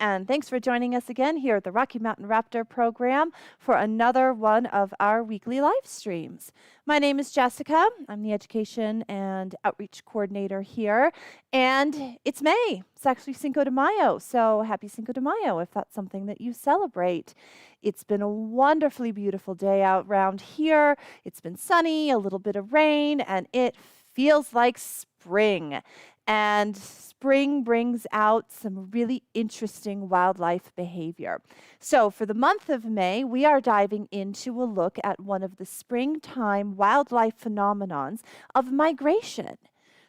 And thanks for joining us again here at the Rocky Mountain Raptor program for another one of our weekly live streams. My name is Jessica. I'm the Education and Outreach Coordinator here. And it's May. It's actually Cinco de Mayo. So happy Cinco de Mayo if that's something that you celebrate. It's been a wonderfully beautiful day out around here. It's been sunny, a little bit of rain, and it feels like spring. And spring brings out some really interesting wildlife behavior. So for the month of May, we are diving into a look at one of the springtime wildlife phenomenons of migration.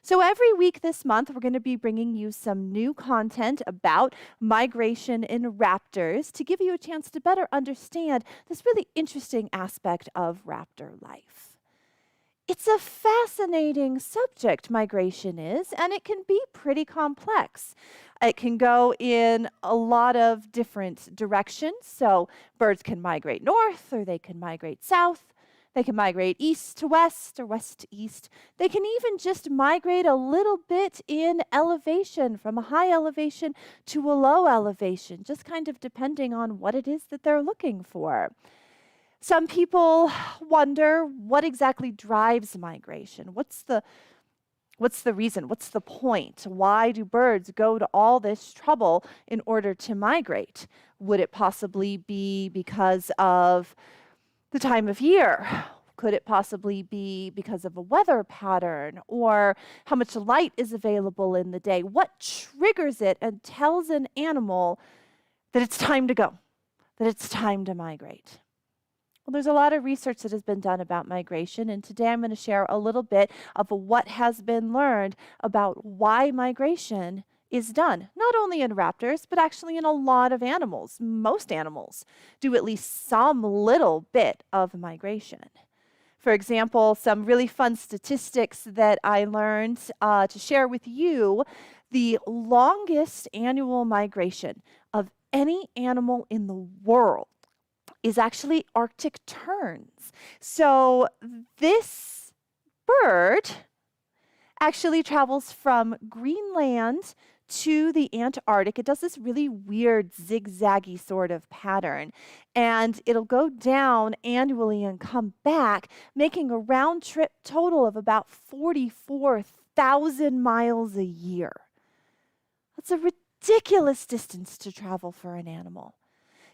So every week this month, we're going to be bringing you some new content about migration in raptors to give you a chance to better understand this really interesting aspect of raptor life. It's a fascinating subject, migration is, and it can be pretty complex. It can go in a lot of different directions. So birds can migrate north, or they can migrate south. They can migrate east to west or west to east. They can even just migrate a little bit in elevation, from a high elevation to a low elevation, just kind of depending on what it is that they're looking for. Some people wonder what exactly drives migration. What's the reason? What's the point? Why do birds go to all this trouble in order to migrate? Would it possibly be because of the time of year? Could it possibly be because of a weather pattern or how much light is available in the day? What triggers it and tells an animal that it's time to go, that it's time to migrate? Well, there's a lot of research that has been done about migration, and today I'm going to share a little bit of what has been learned about why migration is done, not only in raptors, but actually in a lot of animals. Most animals do at least some little bit of migration. For example, some really fun statistics that I learned to share with you: the longest annual migration of any animal in the world is actually Arctic terns. So this bird actually travels from Greenland to the Antarctic. It does this really weird zigzaggy sort of pattern, and it'll go down annually and come back, making a round trip total of about 44,000 miles a year. That's a ridiculous distance to travel for an animal.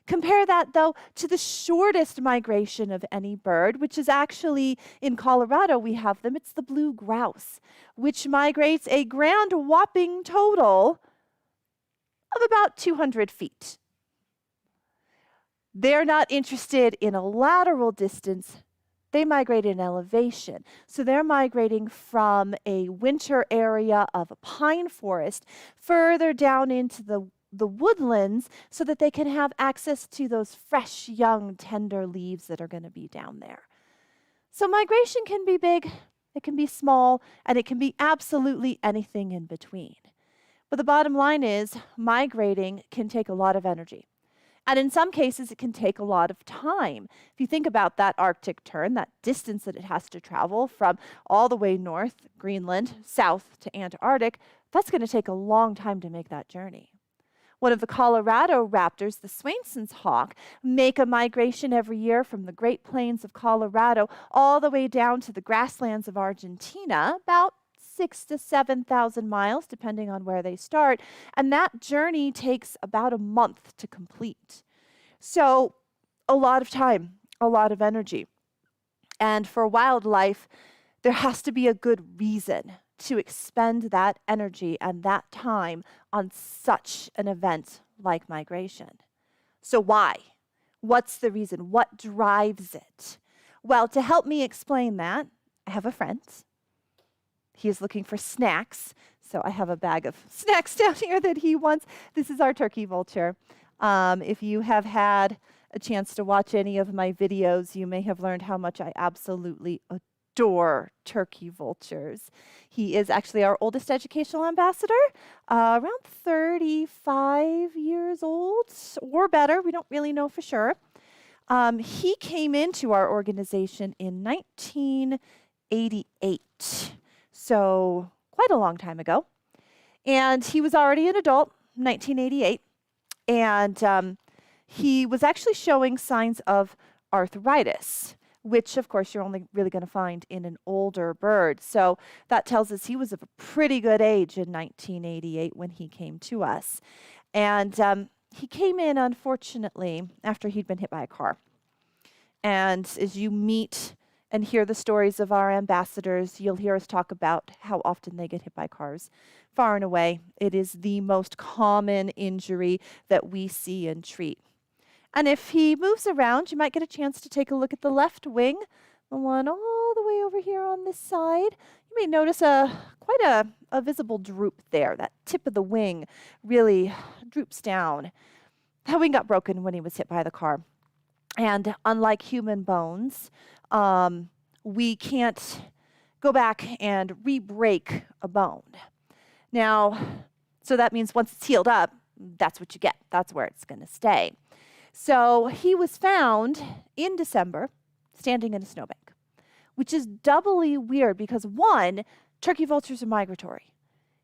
Compare that, though, to the shortest migration of any bird, which is actually in Colorado. We have them. It's the blue grouse, which migrates a grand whopping total of about 200 feet. They're not interested in a lateral distance. They migrate in elevation. So they're migrating from a winter area of a pine forest further down into the woodlands so that they can have access to those fresh, young, tender leaves that are going to be down there. So migration can be big, it can be small, and it can be absolutely anything in between. But the bottom line is, migrating can take a lot of energy. And in some cases, it can take a lot of time. If you think about that Arctic tern, that distance that it has to travel from all the way north, Greenland, south to Antarctic, that's going to take a long time to make that journey. One of the Colorado raptors, the Swainson's hawk, make a migration every year from the Great Plains of Colorado all the way down to the grasslands of Argentina, about 6,000 to 7,000 miles, depending on where they start. And that journey takes about a month to complete. So a lot of time, a lot of energy. And for wildlife, there has to be a good reason to expend that energy and that time on such an event like migration. So why? What's the reason? What drives it? Well, to help me explain that, I have a friend. He is looking for snacks, so I have a bag of snacks down here that he wants. This is our turkey vulture. If you have had a chance to watch any of my videos, you may have learned how much I absolutely adore turkey vultures. He is actually our oldest educational ambassador, around 35 years old or better. We don't really know for sure. He came into our organization in 1988, so quite a long time ago. And he was already an adult, 1988. And he was actually showing signs of arthritis, which of course you're only really going to find in an older bird. So that tells us he was of a pretty good age in 1988 when he came to us. And he came in, unfortunately, after he'd been hit by a car. And as you meet and hear the stories of our ambassadors, you'll hear us talk about how often they get hit by cars. Far and away, it is the most common injury that we see and treat. And if he moves around, you might get a chance to take a look at the left wing, the one all the way over here on this side. You may notice quite a visible droop there. That tip of the wing really droops down. That wing got broken when he was hit by the car. And unlike human bones, we can't go back and re-break a bone. Now, so that means once it's healed up, that's what you get. That's where it's going to stay. So he was found in December standing in a snowbank, which is doubly weird because, one, turkey vultures are migratory.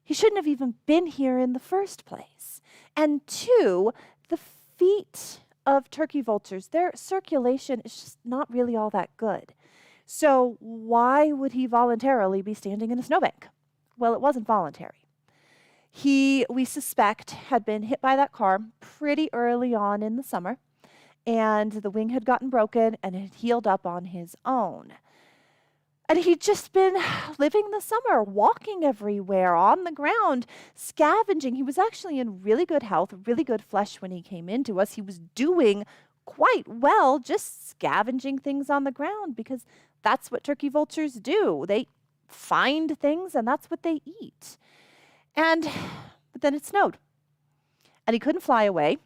He shouldn't have even been here in the first place. And two, the feet of turkey vultures, their circulation is just not really all that good. So why would he voluntarily be standing in a snowbank? Well, it wasn't voluntary. He, we suspect, had been hit by that car pretty early on in the summer, and the wing had gotten broken and it had healed up on his own. And he'd just been living the summer, walking everywhere, on the ground, scavenging. He was actually in really good health, really good flesh when he came into us. He was doing quite well, just scavenging things on the ground, because that's what turkey vultures do. They find things and that's what they eat. But then it snowed, and he couldn't fly away,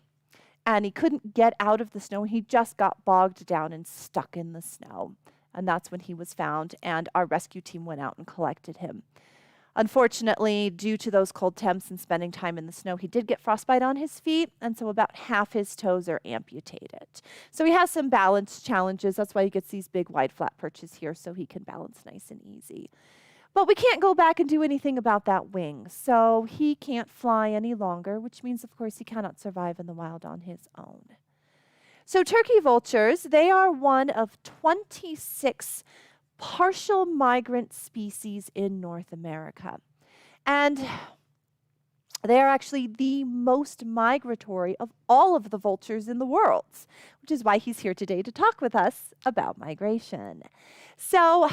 and he couldn't get out of the snow. He just got bogged down and stuck in the snow. And that's when he was found, and our rescue team went out and collected him. Unfortunately, due to those cold temps and spending time in the snow, he did get frostbite on his feet, and so about half his toes are amputated. So he has some balance challenges. That's why he gets these big, wide, flat perches here, so he can balance nice and easy. But we can't go back and do anything about that wing, so he can't fly any longer, which means, of course, he cannot survive in the wild on his own. So turkey vultures, they are one of 26 partial migrant species in North America. And they are actually the most migratory of all of the vultures in the world, which is why he's here today to talk with us about migration. So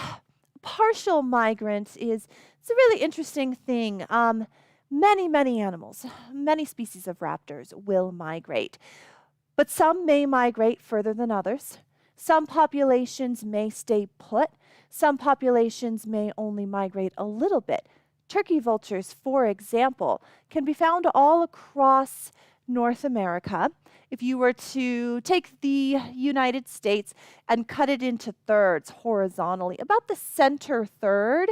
partial migrant it's a really interesting thing. Many animals, many species of raptors will migrate, but some may migrate further than others. Some populations may stay put. Some populations may only migrate a little bit. Turkey vultures, for example, can be found all across North America. If you were to take the United States and cut it into thirds horizontally, about the center third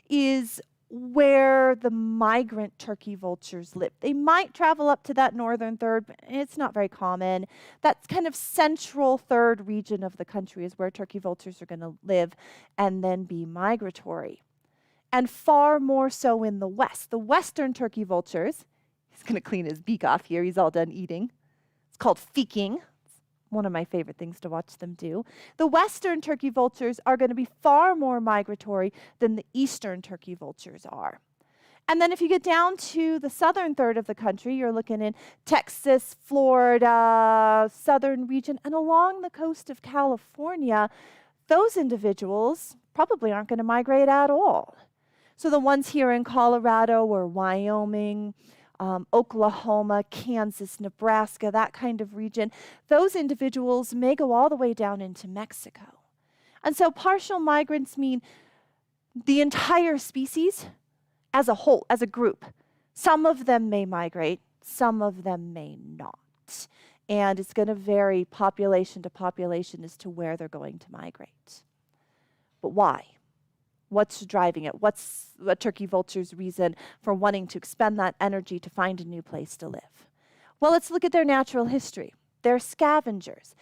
is where the migrant turkey vultures live. They might travel up to that northern third, but it's not very common. That kind of central third region of the country is where turkey vultures are going to live and then be migratory. And far more so in the west. The western turkey vultures, he's going to clean his beak off here, he's all done eating. It's called feeking. It's one of my favorite things to watch them do. The western turkey vultures are going to be far more migratory than the eastern turkey vultures are. And then if you get down to the southern third of the country, you're looking in Texas, Florida, southern region, and along the coast of California, those individuals probably aren't going to migrate at all. So the ones here in Colorado or Wyoming, Oklahoma, Kansas, Nebraska, that kind of region, those individuals may go all the way down into Mexico. And so partial migrants mean the entire species as a whole, as a group. Some of them may migrate, some of them may not. And it's going to vary population to population as to where they're going to migrate. But why? What's driving it? What's a turkey vulture's reason for wanting to expend that energy to find a new place to live? Well, let's look at their natural history. They're scavengers.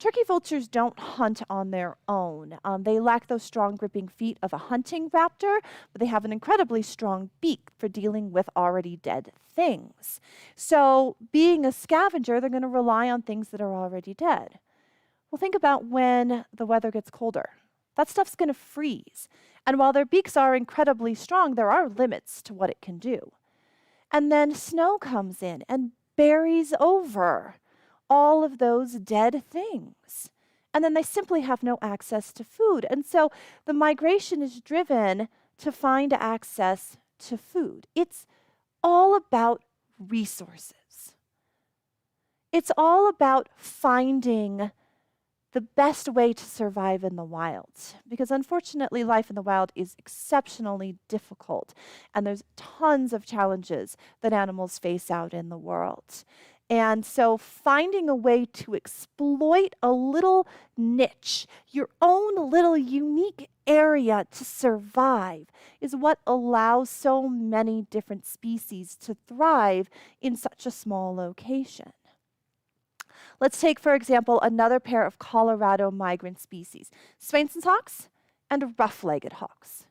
Turkey vultures don't hunt on their own. They lack those strong gripping feet of a hunting raptor, but they have an incredibly strong beak for dealing with already dead things. So being a scavenger, they're going to rely on things that are already dead. Well, think about when the weather gets colder. That stuff's going to freeze. And while their beaks are incredibly strong, there are limits to what it can do. And then snow comes in and buries over all of those dead things. And then they simply have no access to food. And so the migration is driven to find access to food. It's all about resources. It's all about finding the best way to survive in the wild, because unfortunately life in the wild is exceptionally difficult, and there's tons of challenges that animals face out in the world. And so finding a way to exploit a little niche, your own little unique area to survive, is what allows so many different species to thrive in such a small location. Let's take, for example, another pair of Colorado migrant species, Swainson's hawks and rough-legged hawks.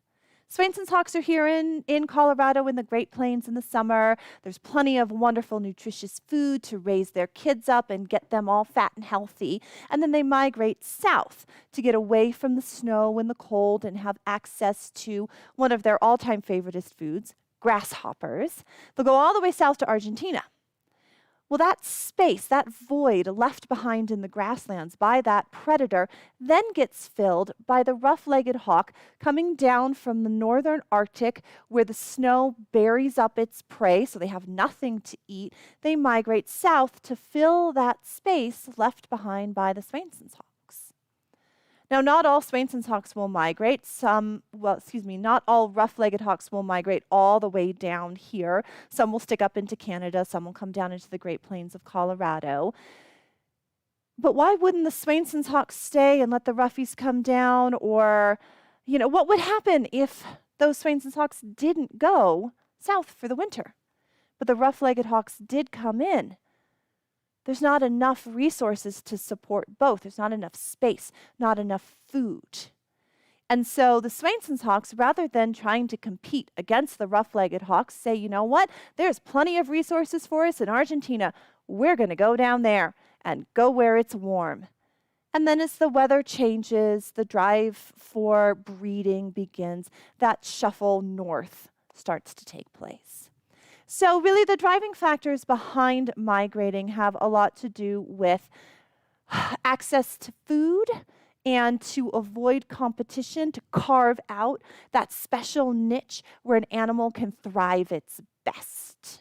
Swainson's hawks are here in Colorado in the Great Plains in the summer. There's plenty of wonderful, nutritious food to raise their kids up and get them all fat and healthy. And then they migrate south to get away from the snow and the cold and have access to one of their all-time favoriteest foods, grasshoppers. They'll go all the way south to Argentina. Well, that space, that void left behind in the grasslands by that predator then gets filled by the rough-legged hawk coming down from the northern Arctic where the snow buries up its prey, so they have nothing to eat. They migrate south to fill that space left behind by the Swainson's hawks. Now, not all Swainson's hawks will migrate. Not all rough-legged hawks will migrate all the way down here. Some will stick up into Canada. Some will come down into the Great Plains of Colorado. But why wouldn't the Swainson's hawks stay and let the roughies come down? Or, what would happen if those Swainson's hawks didn't go south for the winter, but the rough-legged hawks did come in? There's not enough resources to support both. There's not enough space, not enough food. And so the Swainson's hawks, rather than trying to compete against the rough-legged hawks, say, you know what, there's plenty of resources for us in Argentina. We're going to go down there and go where it's warm. And then as the weather changes, the drive for breeding begins, that shuffle north starts to take place. So really the driving factors behind migrating have a lot to do with access to food and to avoid competition, to carve out that special niche where an animal can thrive its best.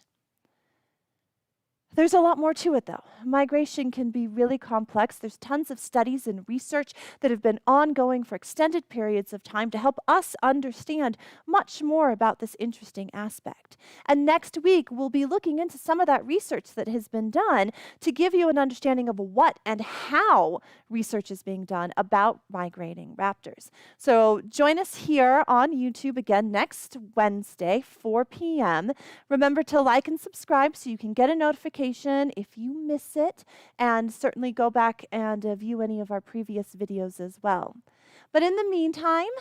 There's a lot more to it, though. Migration can be really complex. There's tons of studies and research that have been ongoing for extended periods of time to help us understand much more about this interesting aspect. And next week, we'll be looking into some of that research that has been done to give you an understanding of what and how research is being done about migrating raptors. So join us here on YouTube again next Wednesday, 4 p.m. Remember to like and subscribe so you can get a notification if you miss it, and certainly go back and view any of our previous videos as well. But in the meantime,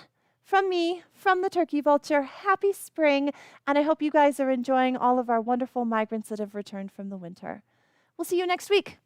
from me, from the Turkey Vulture, happy spring, and I hope you guys are enjoying all of our wonderful migrants that have returned from the winter. We'll see you next week.